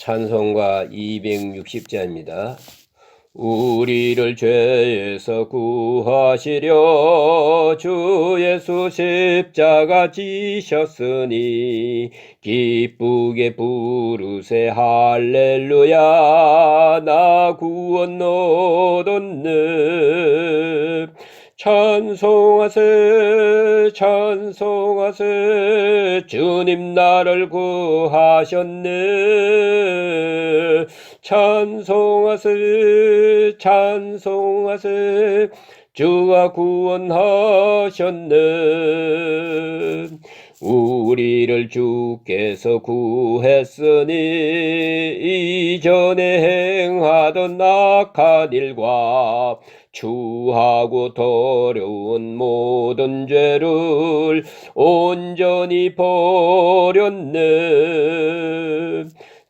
찬송가 260자입니다. 우리를 죄에서 구하시려 주 예수 십자가 지셨으니 기쁘게 부르세 할렐루야 나 구원 얻었네. 찬송하세 찬송하세 주님 나를 구하셨네. 찬송하세 찬송하세 주가 구원하셨네. 우리를 주께서 구했으니 이전에 행하던 악한 일과 추하고 더러운 모든 죄를 온전히 버렸네.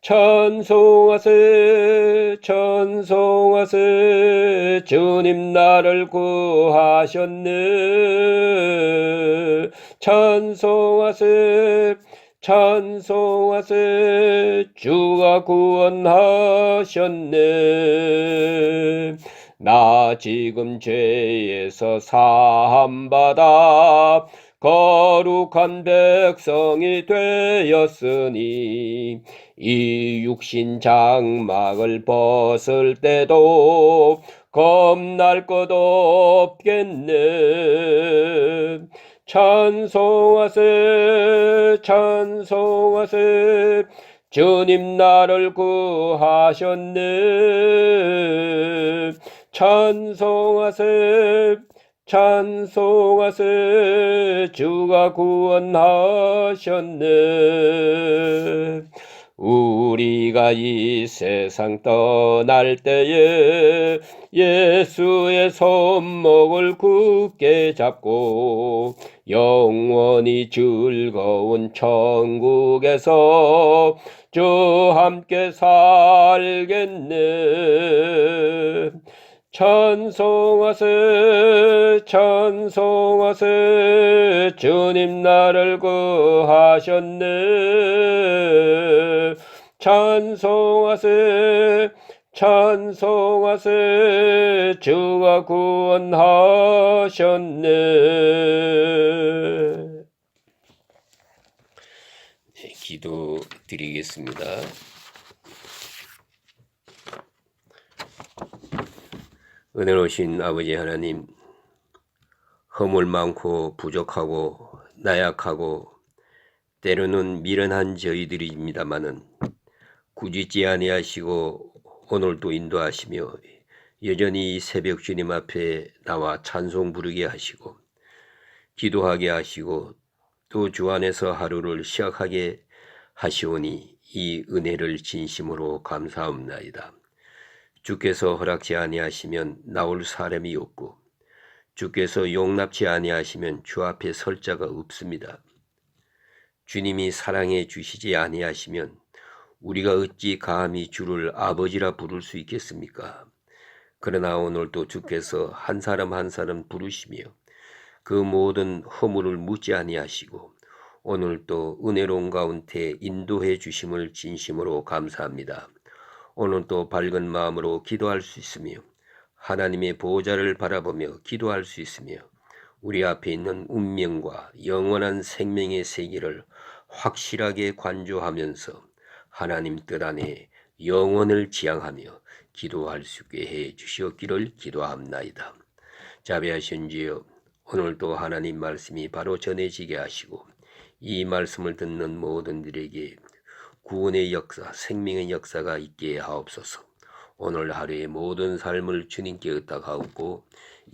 찬송하세 찬송하세 주님 나를 구하셨네. 찬송하세 찬송하세 주가 구원하셨네. 나 지금 죄에서 사함받아 거룩한 백성이 되었으니 이 육신 장막을 벗을 때도 겁날 것 없겠네. 찬송하세 찬송하세 주님 나를 구하셨네. 찬송하세 찬송하세 주가 구원하셨네. 우리가 이 세상 떠날 때에 예수의 손목을 굳게 잡고 영원히 즐거운 천국에서 주와 함께 살겠네. 찬송하세 찬송하세 주님 나를 구하셨네. 찬송하세 찬송하세 주가 구원하셨네. 기도 드리겠습니다. 은혜로우신 아버지 하나님, 허물 많고 부족하고 나약하고 때로는 미련한 저희들입니다마는 꾸짖지 아니하시고 오늘도 인도하시며 여전히 이 새벽 주님 앞에 나와 찬송 부르게 하시고 기도하게 하시고 또 주 안에서 하루를 시작하게 하시오니 이 은혜를 진심으로 감사합나이다. 주께서 허락지 아니하시면 나올 사람이 없고 주께서 용납지 아니하시면 주 앞에 설 자가 없습니다. 주님이 사랑해 주시지 아니하시면 우리가 어찌 감히 주를 아버지라 부를 수 있겠습니까? 그러나 오늘도 주께서 한 사람 한 사람 부르시며 그 모든 허물을 묻지 아니하시고 오늘도 은혜로운 가운데 인도해 주심을 진심으로 감사합니다. 오늘도 밝은 마음으로 기도할 수 있으며 하나님의 보호자를 바라보며 기도할 수 있으며 우리 앞에 있는 운명과 영원한 생명의 세계를 확실하게 관조하면서 하나님 뜻 안에 영원을 지향하며 기도할 수 있게 해 주시옵기를 기도합나이다. 자비하신 주여, 오늘도 하나님 말씀이 바로 전해지게 하시고 이 말씀을 듣는 모든들에게 구원의 역사, 생명의 역사가 있게 하옵소서. 오늘 하루의 모든 삶을 주님께 의탁하옵고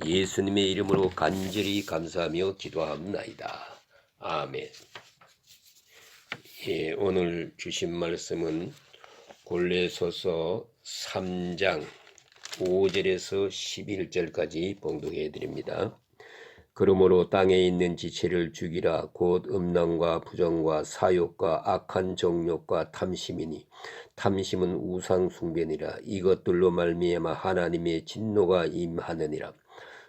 예수님의 이름으로 간절히 감사하며 기도합나이다. 아멘. 오늘 주신 말씀은 골로새서 3장 5절에서 11절까지 봉독해 드립니다. 그러므로 땅에 있는 지체를 죽이라. 곧 음란과 부정과 사욕과 악한 정욕과 탐심이니 탐심은 우상 숭배니라. 이것들로 말미암아 하나님의 진노가 임하느니라.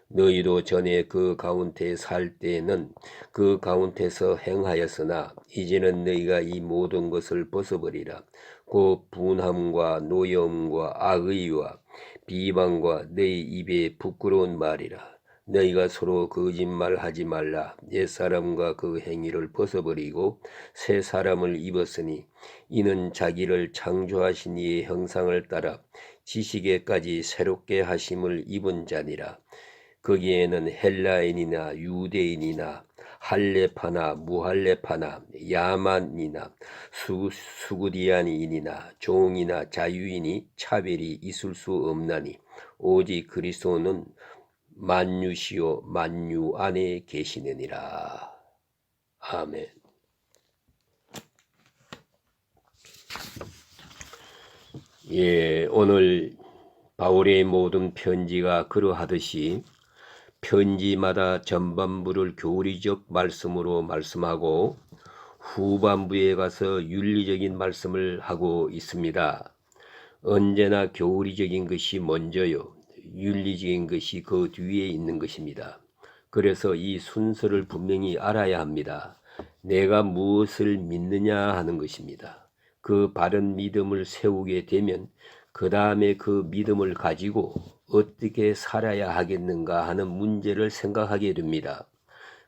너희도 전에 그 가운데 살 때에는 그 가운데서 행하였으나 이제는 너희가 이 모든 것을 벗어버리라. 곧 분함과 노여움과 악의와 비방과 너희 입에 부끄러운 말이라. 너희가 서로 거짓말하지 말라. 옛사람과 그 행위를 벗어버리고 새 사람을 입었으니 이는 자기를 창조하신 이의 형상을 따라 지식에까지 새롭게 하심을 입은 자니라. 거기에는 헬라인이나 유대인이나 할레파나 무할레파나 야만이나 수구디아니인이나 종이나 자유인이 차별이 있을 수 없나니 오직 그리스도는 만유시요 만유 안에 계시느니라. 아멘. 오늘 바울의 모든 편지가 그러하듯이 편지마다 전반부를 교리적 말씀으로 말씀하고 후반부에 가서 윤리적인 말씀을 하고 있습니다. 언제나 교리적인 것이 먼저요, 윤리적인 것이 그 뒤에 있는 것입니다. 그래서 이 순서를 분명히 알아야 합니다. 내가 무엇을 믿느냐 하는 것입니다. 그 바른 믿음을 세우게 되면 그 다음에 그 믿음을 가지고 어떻게 살아야 하겠는가 하는 문제를 생각하게 됩니다.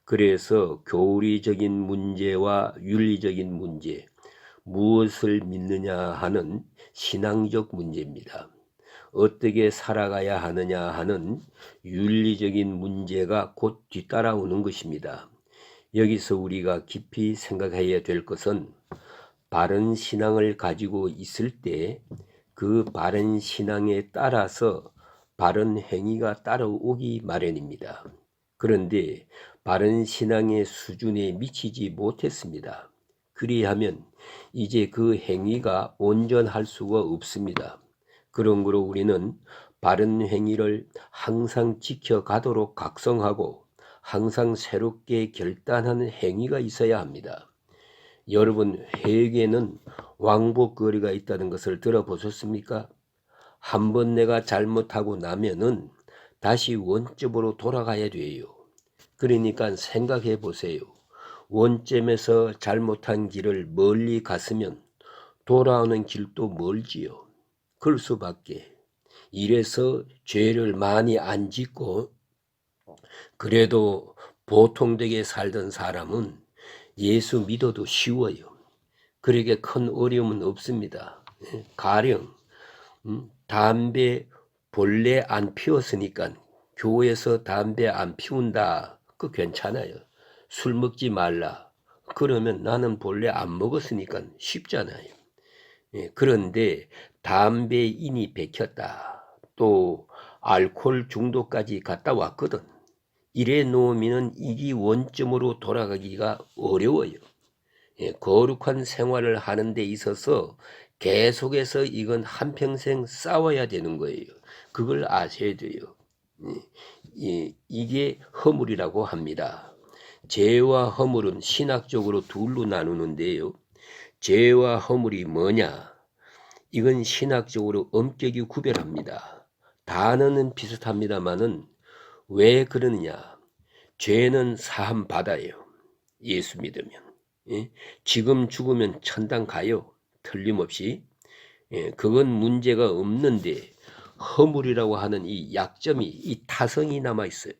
그래서 교리적인 문제와 윤리적인 문제, 무엇을 믿느냐 하는 신앙적 문제입니다. 어떻게 살아가야 하느냐 하는 윤리적인 문제가 곧 뒤따라오는 것입니다. 여기서 우리가 깊이 생각해야 될 것은 바른 신앙을 가지고 있을 때 그 바른 신앙에 따라서 바른 행위가 따라오기 마련입니다. 그런데 바른 신앙의 수준에 미치지 못했습니다. 그리하면 이제 그 행위가 온전할 수가 없습니다. 그러므로 우리는 바른 행위를 항상 지켜가도록 각성하고 항상 새롭게 결단하는 행위가 있어야 합니다. 여러분, 회개는 왕복거리가 있다는 것을 들어보셨습니까? 한번 내가 잘못하고 나면은 다시 원점으로 돌아가야 돼요. 그러니까 생각해 보세요. 원점에서 잘못한 길을 멀리 갔으면 돌아오는 길도 멀지요. 그럴 수밖에. 이래서 죄를 많이 안 짓고 그래도 보통되게 살던 사람은 예수 믿어도 쉬워요. 그러게 큰 어려움은 없습니다. 가령 담배 본래 안 피웠으니까 교회에서 담배 안 피운다, 그 괜찮아요. 술 먹지 말라, 그러면 나는 본래 안 먹었으니까 쉽잖아요. 그런데 담배인이 베꼈다, 또 알코올 중독까지 갔다 왔거든. 이래 놓으면 이기 원점으로 돌아가기가 어려워요. 거룩한 생활을 하는 데 있어서 계속해서 이건 한평생 싸워야 되는 거예요. 그걸 아셔야 돼요. 이게 허물이라고 합니다. 죄와 허물은 신학적으로 둘로 나누는데요. 죄와 허물이 뭐냐? 이건 신학적으로 엄격히 구별합니다. 단어는 비슷합니다만은 왜 그러느냐? 죄는 사함 받아요. 예수 믿으면. 지금 죽으면 천당 가요. 틀림없이. 그건 문제가 없는데 허물이라고 하는 이 약점이, 이 타성이 남아 있어요.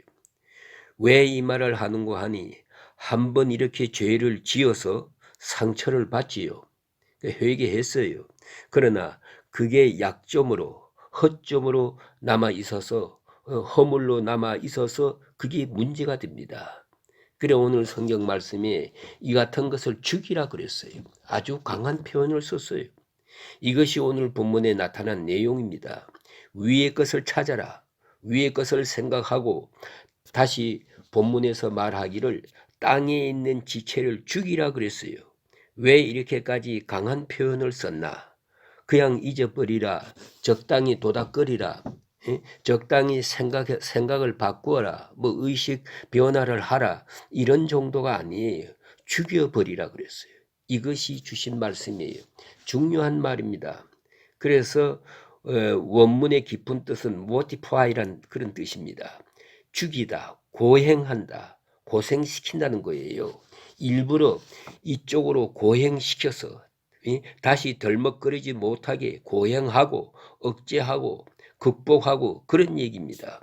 왜 이 말을 하는고 하니 한번 이렇게 죄를 지어서 상처를 받지요. 회개했어요. 그러나 그게 약점으로, 허점으로 남아 있어서, 허물로 남아 있어서 그게 문제가 됩니다. 그래 오늘 성경 말씀에 이 같은 것을 죽이라 그랬어요. 아주 강한 표현을 썼어요. 이것이 오늘 본문에 나타난 내용입니다. 위의 것을 찾아라. 위의 것을 생각하고 다시 본문에서 말하기를 땅에 있는 지체를 죽이라 그랬어요. 왜 이렇게까지 강한 표현을 썼나? 그냥 잊어버리라, 적당히 도닥거리라, 적당히 생각을 바꾸어라, 뭐 의식 변화를 하라, 이런 정도가 아니에요. 죽여버리라 그랬어요. 이것이 주신 말씀이에요. 중요한 말입니다. 그래서 원문의 깊은 뜻은 mortify란 그런 뜻입니다. 죽이다, 고행한다, 고생시킨다는 거예요. 일부러 이쪽으로 고행시켜서 다시 덜먹거리지 못하게 고행하고 억제하고 극복하고 그런 얘기입니다.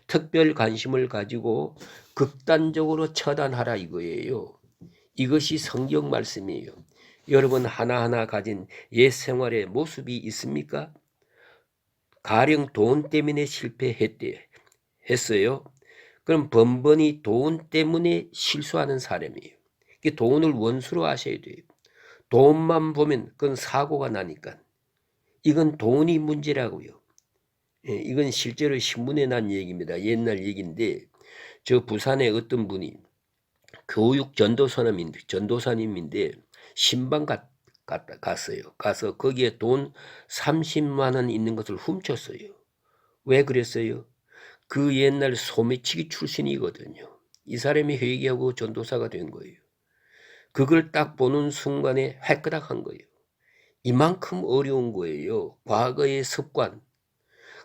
특별 관심을 가지고 극단적으로 처단하라 이거예요. 이것이 성경 말씀이에요. 여러분 하나하나 가진 옛 생활의 모습이 있습니까? 가령 돈 때문에 실패했어요. 그럼 번번이 돈 때문에 실수하는 사람이에요. 돈을 원수로 하셔야 돼요. 돈만 보면 그건 사고가 나니까. 이건 돈이 문제라고요. 이건 실제로 신문에 난 얘기입니다. 옛날 얘기인데 저 부산에 어떤 분이 교육 전도사님인데 신방 갔어요. 가서 거기에 돈 30만 원 있는 것을 훔쳤어요. 왜 그랬어요? 그 옛날 소매치기 출신이거든요. 이 사람이 회개하고 전도사가 된 거예요. 그걸 딱 보는 순간에 획가닥한 거예요. 이만큼 어려운 거예요. 과거의 습관.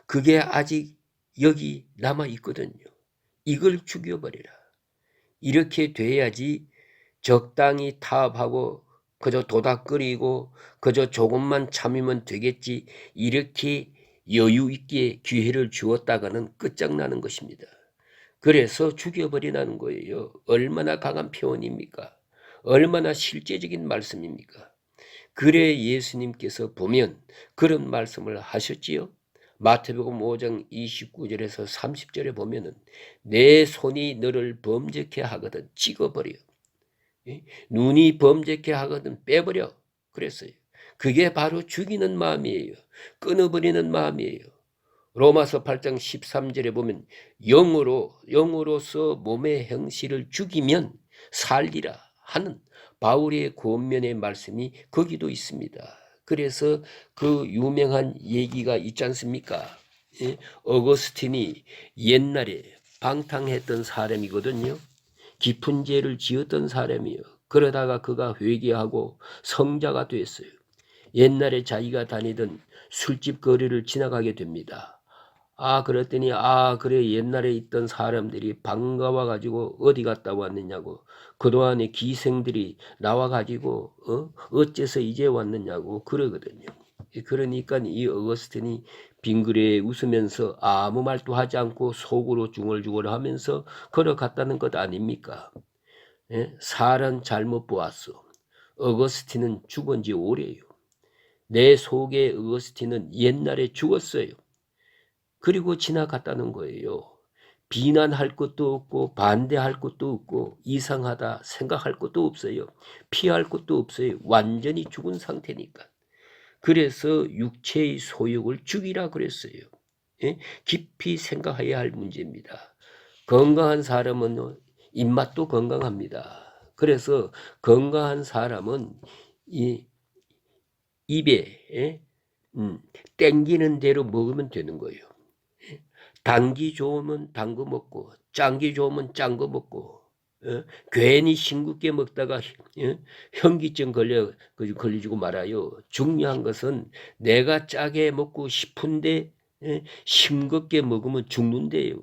그게 아직 여기 남아 있거든요. 이걸 죽여버리라. 이렇게 돼야지 적당히 타협하고 그저 도닥거리고 그저 조금만 참으면 되겠지 이렇게 여유 있게 기회를 주었다가는 끝장나는 것입니다. 그래서 죽여버리라는 거예요. 얼마나 강한 표현입니까? 얼마나 실제적인 말씀입니까? 그래 예수님께서 보면 그런 말씀을 하셨지요. 마태복음 5장 29절에서 30절에 보면은 내 손이 너를 범죄케 하거든 찍어버려. 눈이 범죄케 하거든 빼버려. 그랬어요. 그게 바로 죽이는 마음이에요. 끊어버리는 마음이에요. 로마서 8장 13절에 보면 영으로서 몸의 형실을 죽이면 살리라 하는 바울의 권면의 말씀이 거기도 있습니다. 그래서 그 유명한 얘기가 있지 않습니까? 어거스틴이 옛날에 방탕했던 사람이거든요. 깊은 죄를 지었던 사람이에요. 그러다가 그가 회개하고 성자가 됐어요. 옛날에 자기가 다니던 술집 거리를 지나가게 됩니다. 그랬더니 그래 옛날에 있던 사람들이 반가워가지고 어디 갔다 왔느냐고 그동안의 기생들이 나와가지고 어째서 이제 왔느냐고 그러거든요. 그러니까 이 어거스틴이 빙그레 웃으면서 아무 말도 하지 않고 속으로 중얼중얼 하면서 걸어갔다는 것 아닙니까? 사람 잘못 보았어. 어거스틴은 죽은 지 오래요. 내 속에 어거스틴은 옛날에 죽었어요. 그리고 지나갔다는 거예요. 비난할 것도 없고 반대할 것도 없고 이상하다 생각할 것도 없어요. 피할 것도 없어요. 완전히 죽은 상태니까. 그래서 육체의 소욕을 죽이라 그랬어요. 깊이 생각해야 할 문제입니다. 건강한 사람은 입맛도 건강합니다. 그래서 건강한 사람은 이 입에 땡기는 대로 먹으면 되는 거예요. 단기 좋으면 단 거 먹고 짠기 좋으면 짠 거 먹고 괜히 싱겁게 먹다가 현기증 걸리지고 말아요. 중요한 것은 내가 짜게 먹고 싶은데 싱겁게 먹으면 죽는데요.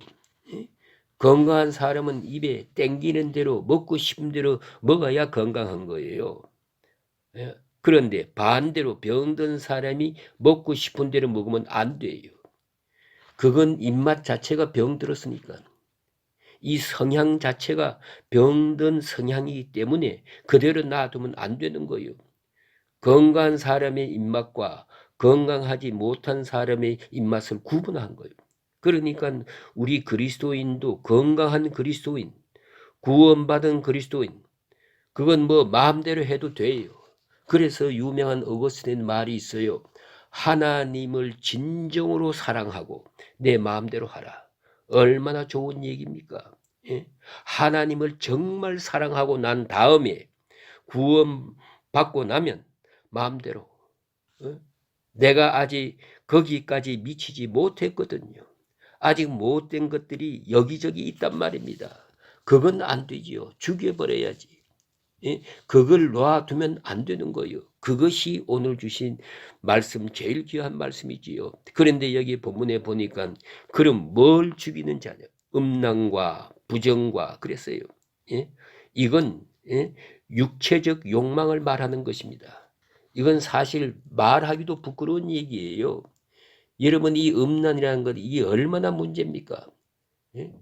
건강한 사람은 입에 땡기는 대로 먹고 싶은 대로 먹어야 건강한 거예요. 그런데 반대로 병든 사람이 먹고 싶은 대로 먹으면 안 돼요. 그건 입맛 자체가 병들었으니까. 이 성향 자체가 병든 성향이기 때문에 그대로 놔두면 안 되는 거예요. 건강한 사람의 입맛과 건강하지 못한 사람의 입맛을 구분한 거예요. 그러니까 우리 그리스도인도 건강한 그리스도인, 구원받은 그리스도인, 그건 뭐 마음대로 해도 돼요. 그래서 유명한 어거스틴 말이 있어요. 하나님을 진정으로 사랑하고 내 마음대로 하라. 얼마나 좋은 얘기입니까? 하나님을 정말 사랑하고 난 다음에 구원받고 나면 마음대로. 내가 아직 거기까지 미치지 못했거든요. 아직 못된 것들이 여기저기 있단 말입니다. 그건 안 되지요. 죽여버려야지. 그걸 놔두면 안 되는 거예요. 그것이 오늘 주신 말씀 제일 귀한 말씀이지요. 그런데 여기 본문에 보니까 그럼 뭘 죽이는 자냐? 음란과 부정과 그랬어요. 예? 이건 육체적 욕망을 말하는 것입니다. 이건 사실 말하기도 부끄러운 얘기예요. 여러분 이 음란이라는 것 이게 얼마나 문제입니까? 예?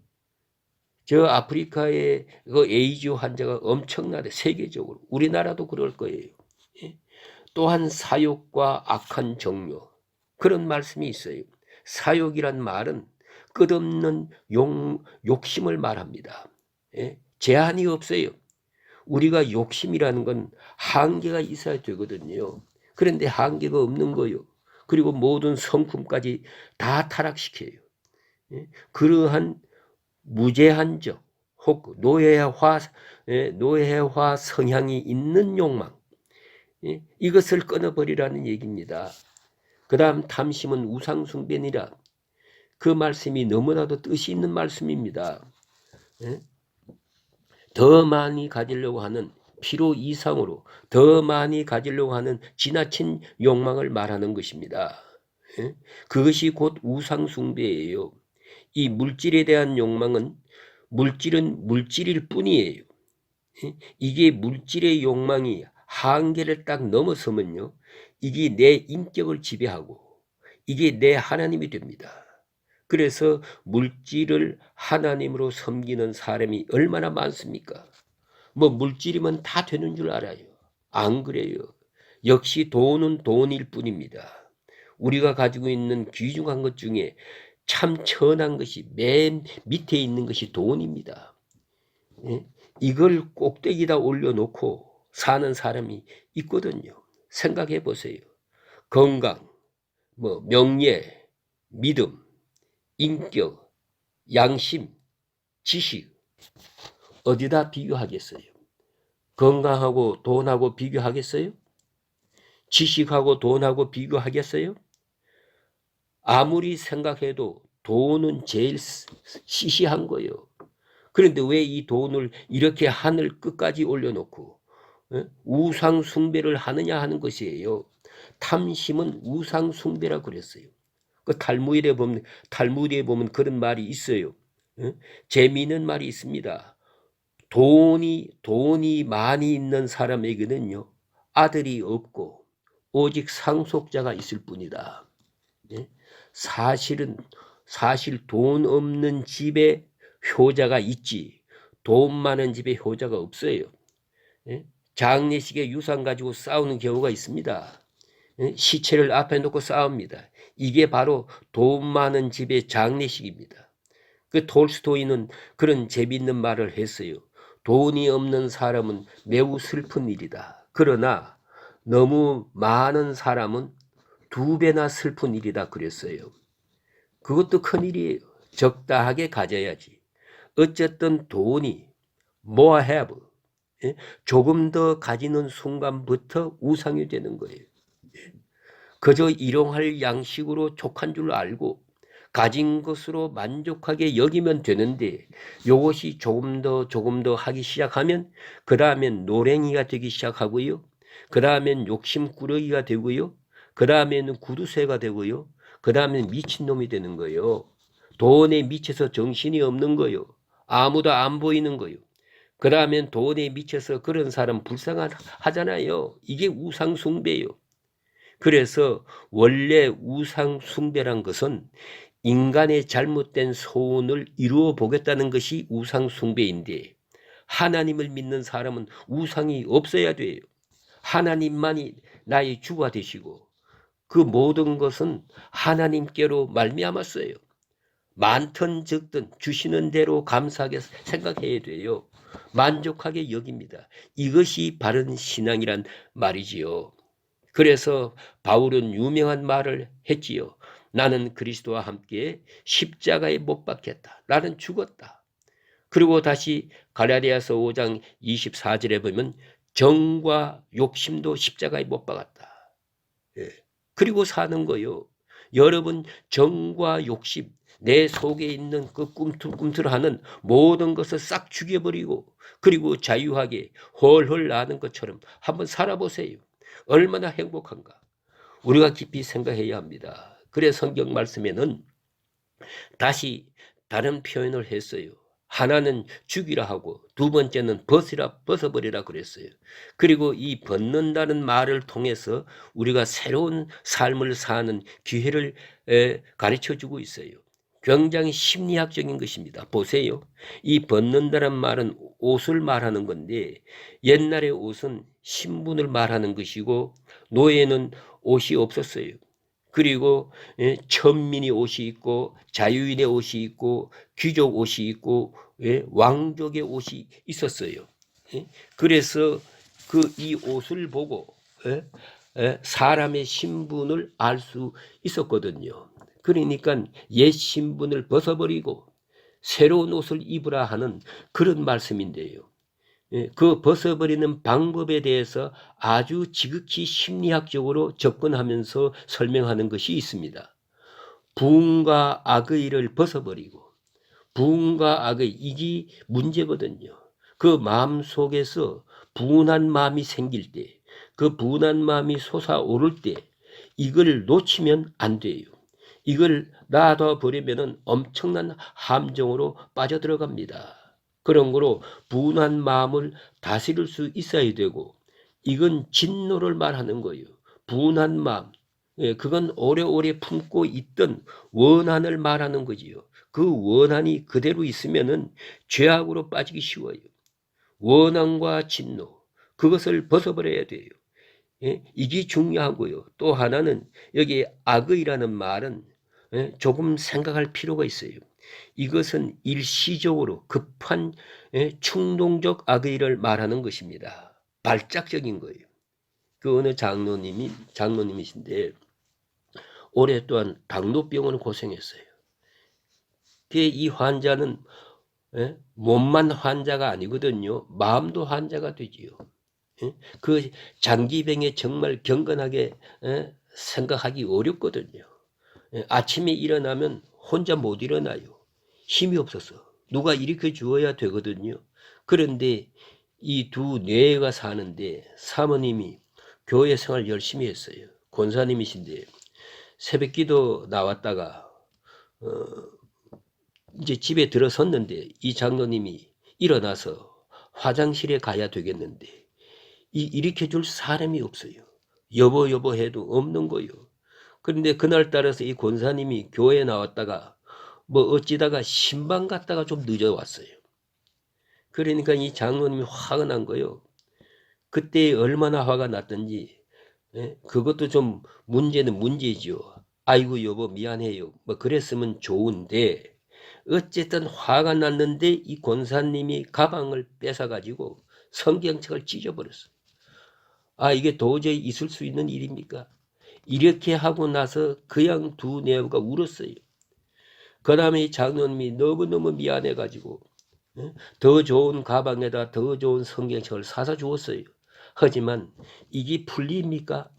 저 아프리카의 그 에이즈 환자가 엄청나대 세계적으로 우리나라도 그럴 거예요. 예? 또한 사욕과 악한 정욕 그런 말씀이 있어요. 사욕이란 말은 끝없는 욕심을 말합니다. 예? 제한이 없어요. 우리가 욕심이라는 건 한계가 있어야 되거든요. 그런데 한계가 없는 거요. 그리고 모든 성품까지 다 타락시켜요. 예? 그러한 무제한적 혹 노예화 성향이 있는 욕망 이것을 끊어버리라는 얘기입니다. 그 다음 탐심은 우상숭배니라. 그 말씀이 너무나도 뜻이 있는 말씀입니다. 더 많이 가지려고 하는 필요 이상으로 더 많이 가지려고 하는 지나친 욕망을 말하는 것입니다. 그것이 곧 우상숭배예요. 이 물질에 대한 욕망은 물질은 물질일 뿐이에요. 이게 물질의 욕망이 한계를 딱 넘어서면요. 이게 내 인격을 지배하고 이게 내 하나님이 됩니다. 그래서 물질을 하나님으로 섬기는 사람이 얼마나 많습니까? 뭐 물질이면 다 되는 줄 알아요. 안 그래요. 역시 돈은 돈일 뿐입니다. 우리가 가지고 있는 귀중한 것 중에 참 천한 것이 맨 밑에 있는 것이 돈입니다. 이걸 꼭대기다 올려놓고 사는 사람이 있거든요. 생각해 보세요. 건강, 뭐 명예, 믿음, 인격, 양심, 지식 어디다 비교하겠어요? 건강하고 돈하고 비교하겠어요? 지식하고 돈하고 비교하겠어요? 아무리 생각해도 돈은 제일 시시한 거예요. 그런데 왜 이 돈을 이렇게 하늘 끝까지 올려놓고 우상 숭배를 하느냐 하는 것이에요. 탐심은 우상 숭배라 그랬어요. 그 탈무드에 보면 그런 말이 있어요. 재미있는 말이 있습니다. 돈이 많이 있는 사람에게는요 아들이 없고 오직 상속자가 있을 뿐이다. 사실 돈 없는 집에 효자가 있지 돈 많은 집에 효자가 없어요. 장례식에 유산 가지고 싸우는 경우가 있습니다. 시체를 앞에 놓고 싸웁니다. 이게 바로 돈 많은 집의 장례식입니다. 그 톨스토이는 그런 재미있는 말을 했어요. 돈이 없는 사람은 매우 슬픈 일이다. 그러나 너무 많은 사람은 2배나 슬픈 일이다 그랬어요. 그것도 큰일이에요. 적당하게 가져야지. 어쨌든 돈이 more have 조금 더 가지는 순간부터 우상이 되는 거예요. 그저 일용할 양식으로 족한 줄 알고 가진 것으로 만족하게 여기면 되는데 이것이 조금 더 하기 시작하면 그 다음엔 노랭이가 되기 시작하고요. 그 다음엔 욕심꾸러기가 되고요. 그 다음에는 구두쇠가 되고요. 그 다음엔 미친놈이 되는 거예요. 돈에 미쳐서 정신이 없는 거예요. 아무도 안 보이는 거예요. 그 다음엔 돈에 미쳐서 그런 사람 불쌍하잖아요. 이게 우상숭배예요. 그래서 원래 우상숭배란 것은 인간의 잘못된 소원을 이루어 보겠다는 것이 우상숭배인데 하나님을 믿는 사람은 우상이 없어야 돼요. 하나님만이 나의 주가 되시고 그 모든 것은 하나님께로 말미암았어요. 많든 적든 주시는 대로 감사하게 생각해야 돼요. 만족하게 여깁니다. 이것이 바른 신앙이란 말이지요. 그래서 바울은 유명한 말을 했지요. 나는 그리스도와 함께 십자가에 못 박혔다. 나는 죽었다. 그리고 다시 갈라디아서 5장 24절에 보면 정과 욕심도 십자가에 못 박았다. 그리고 사는 거요. 여러분 정과 욕심 내 속에 있는 그 꿈틀꿈틀하는 모든 것을 싹 죽여버리고 그리고 자유하게 헐헐 나는 것처럼 한번 살아보세요. 얼마나 행복한가. 우리가 깊이 생각해야 합니다. 그래 성경 말씀에는 다시 다른 표현을 했어요. 하나는 죽이라 하고 두 번째는 벗어버리라 그랬어요. 그리고 이 벗는다는 말을 통해서 우리가 새로운 삶을 사는 기회를 가르쳐 주고 있어요. 굉장히 심리학적인 것입니다. 보세요. 이 벗는다는 말은 옷을 말하는 건데 옛날의 옷은 신분을 말하는 것이고 노예는 옷이 없었어요. 그리고 천민의 옷이 있고 자유인의 옷이 있고 귀족 옷이 있고 왕족의 옷이 있었어요. 그래서 이 옷을 보고 사람의 신분을 알 수 있었거든요. 그러니까 옛 신분을 벗어버리고 새로운 옷을 입으라 하는 그런 말씀인데요. 그 벗어버리는 방법에 대해서 아주 지극히 심리학적으로 접근하면서 설명하는 것이 있습니다. 부흥과 악의를 벗어버리고 부흥과 악의 이게 문제거든요. 그 마음 속에서 분한 마음이 생길 때, 그 분한 마음이 솟아오를 때 이걸 놓치면 안 돼요. 이걸 놔둬버리면 엄청난 함정으로 빠져들어갑니다. 그런 거로 분한 마음을 다스릴 수 있어야 되고 이건 진노를 말하는 거예요. 분한 마음, 그건 오래오래 품고 있던 원한을 말하는 거지요. 그 원한이 그대로 있으면은 죄악으로 빠지기 쉬워요. 원한과 진노, 그것을 벗어버려야 돼요. 이게 중요하고요. 또 하나는 여기 악의라는 말은 조금 생각할 필요가 있어요. 이것은 일시적으로 급한 충동적 악의를 말하는 것입니다. 발작적인 거예요. 그 어느 장로님이신데 오랫동안 당뇨병으로 고생했어요. 이 환자는 몸만 환자가 아니거든요. 마음도 환자가 되지요. 그 장기병에 정말 경건하게 생각하기 어렵거든요. 아침에 일어나면 혼자 못 일어나요. 힘이 없어서 누가 일으켜 주어야 되거든요. 그런데 이 두 뇌가 사는데 사모님이 교회 생활 열심히 했어요. 권사님이신데 새벽기도 나왔다가 이제 집에 들어섰는데 이 장로님이 일어나서 화장실에 가야 되겠는데 일으켜 줄 사람이 없어요. 여보 해도 없는 거요. 그런데 그날따라서 이 권사님이 교회에 나왔다가 뭐 어찌다가 신방 갔다가 좀 늦어왔어요. 그러니까 이 장로님이 화가 난 거요. 그때 얼마나 화가 났던지 그것도 좀 문제는 문제지요. 아이고 여보 미안해요. 뭐 그랬으면 좋은데 어쨌든 화가 났는데 이 권사님이 가방을 뺏어가지고 성경책을 찢어버렸어요. 아 이게 도저히 있을 수 있는 일입니까? 이렇게 하고 나서 그냥 두 내부가 울었어요. 그 다음에 이 장로님이 너무너무 미안해가지고 더 좋은 가방에다 더 좋은 성경책을 사서 주었어요. 하지만 이게 풀립니까?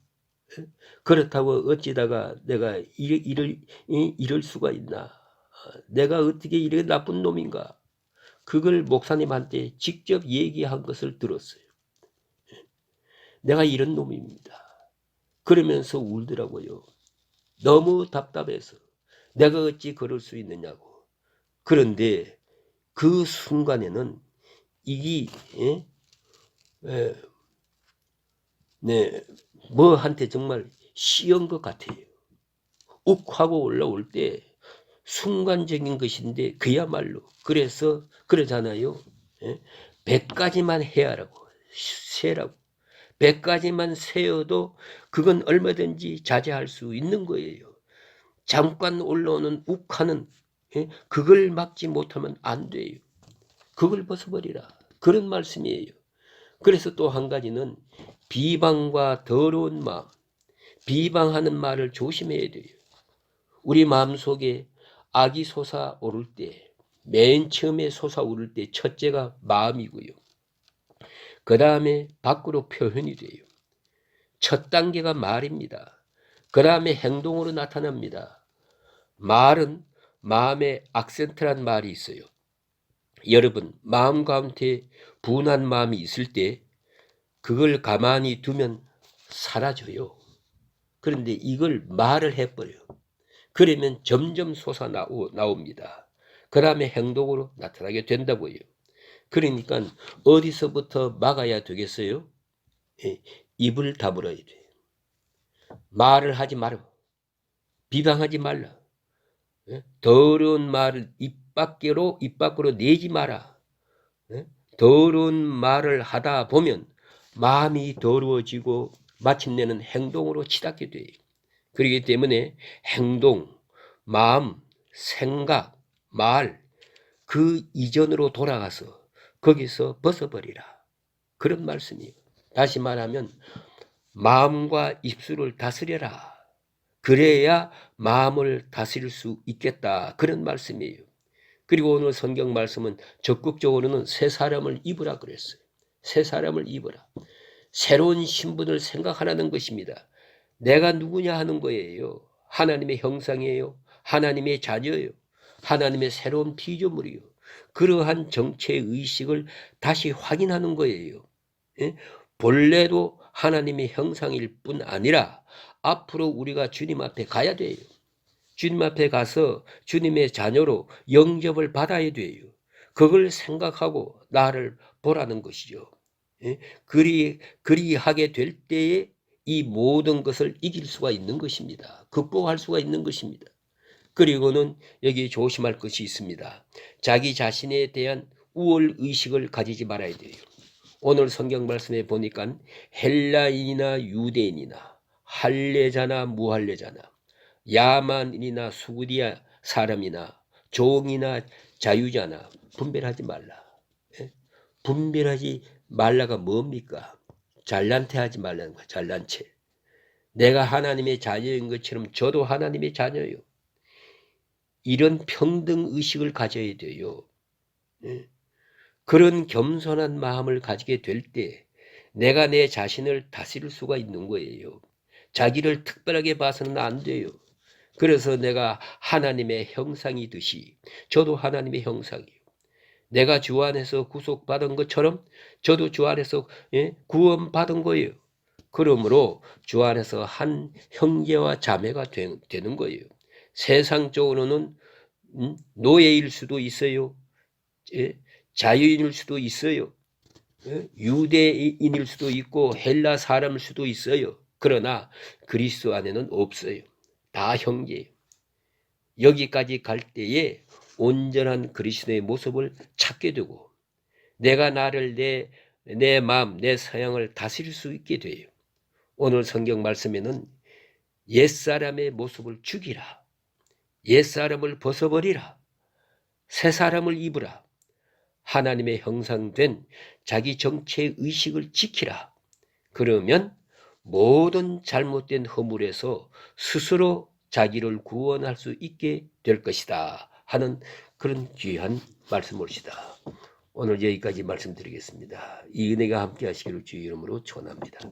그렇다고 어찌다가 내가 이럴 수가 있나? 내가 어떻게 이렇게 나쁜 놈인가? 그걸 목사님한테 직접 얘기한 것을 들었어요. 내가 이런 놈입니다. 그러면서 울더라고요. 너무 답답해서 내가 어찌 그럴 수 있느냐고. 그런데 그 순간에는 이게 뭐한테 정말 씌운 것 같아요. 욱 하고 올라올 때 순간적인 것인데 그야말로 그래서 그러잖아요. 100가지만 해야라고 세라고 100가지만 세어도 그건 얼마든지 자제할 수 있는 거예요. 잠깐 올라오는 욱하는 그걸 막지 못하면 안 돼요. 그걸 벗어버리라. 그런 말씀이에요. 그래서 또 한 가지는 비방과 더러운 마음, 비방하는 말을 조심해야 돼요. 우리 마음속에 악이 솟아오를 때, 맨 처음에 솟아오를 때 첫째가 마음이고요. 그 다음에 밖으로 표현이 돼요. 첫 단계가 말입니다. 그 다음에 행동으로 나타납니다. 말은 마음에 악센트란 말이 있어요. 여러분 마음 가운데 분한 마음이 있을 때 그걸 가만히 두면 사라져요. 그런데 이걸 말을 해버려요. 그러면 점점 솟아나옵니다. 그 다음에 행동으로 나타나게 된다고요. 그러니까 어디서부터 막아야 되겠어요? 예, 입을 다물어야 돼. 말을 하지 말고 비방하지 말라. 예? 더러운 말을 입 밖으로 내지 마라. 예? 더러운 말을 하다 보면 마음이 더러워지고 마침내는 행동으로 치닫게 돼요. 그렇기 때문에 행동, 마음, 생각, 말, 그 이전으로 돌아가서 거기서 벗어버리라. 그런 말씀이에요. 다시 말하면 마음과 입술을 다스려라. 그래야 마음을 다스릴 수 있겠다. 그런 말씀이에요. 그리고 오늘 성경 말씀은 적극적으로는 새 사람을 입으라 그랬어요. 새 사람을 입으라. 새로운 신분을 생각하라는 것입니다. 내가 누구냐 하는 거예요. 하나님의 형상이에요. 하나님의 자녀예요. 하나님의 새로운 피조물이요. 그러한 정체의식을 다시 확인하는 거예요. 예? 본래도 하나님의 형상일 뿐 아니라 앞으로 우리가 주님 앞에 가야 돼요. 주님 앞에 가서 주님의 자녀로 영접을 받아야 돼요. 그걸 생각하고 나를 보라는 것이죠. 예? 그리하게 될 때에 이 모든 것을 이길 수가 있는 것입니다. 극복할 수가 있는 것입니다. 그리고는 여기 조심할 것이 있습니다. 자기 자신에 대한 우월 의식을 가지지 말아야 돼요. 오늘 성경 말씀에 보니까 헬라인이나 유대인이나 할례자나 무할례자나 야만인이나 수구디아 사람이나 종이나 자유자나 분별하지 말라. 예? 분별하지 말라가 뭡니까? 잘난 체 하지 말라는 거야. 잘난 체. 내가 하나님의 자녀인 것처럼 저도 하나님의 자녀요. 이런 평등 의식을 가져야 돼요. 예? 그런 겸손한 마음을 가지게 될 때 내가 내 자신을 다스릴 수가 있는 거예요. 자기를 특별하게 봐서는 안 돼요. 그래서 내가 하나님의 형상이듯이 저도 하나님의 형상이에요. 내가 주 안에서 구속받은 것처럼 저도 주 안에서 구원받은 거예요. 그러므로 주 안에서 한 형제와 자매가 되는 거예요. 세상적으로는 노예일 수도 있어요. 자유인일 수도 있어요. 유대인일 수도 있고 헬라 사람일 수도 있어요. 그러나 그리스도 안에는 없어요. 다 형제예요. 여기까지 갈 때에 온전한 그리스도의 모습을 찾게 되고 내가 나를 내 마음, 내 성향을 다스릴 수 있게 돼요. 오늘 성경 말씀에는 옛사람의 모습을 죽이라. 옛사람을 벗어버리라. 새 사람을 입으라. 하나님의 형상된 자기 정체의 의식을 지키라. 그러면 모든 잘못된 허물에서 스스로 자기를 구원할 수 있게 될 것이다 하는 그런 귀한 말씀입니다. 오늘 여기까지 말씀드리겠습니다. 이 은혜가 함께 하시기를 주의 이름으로 축원합니다.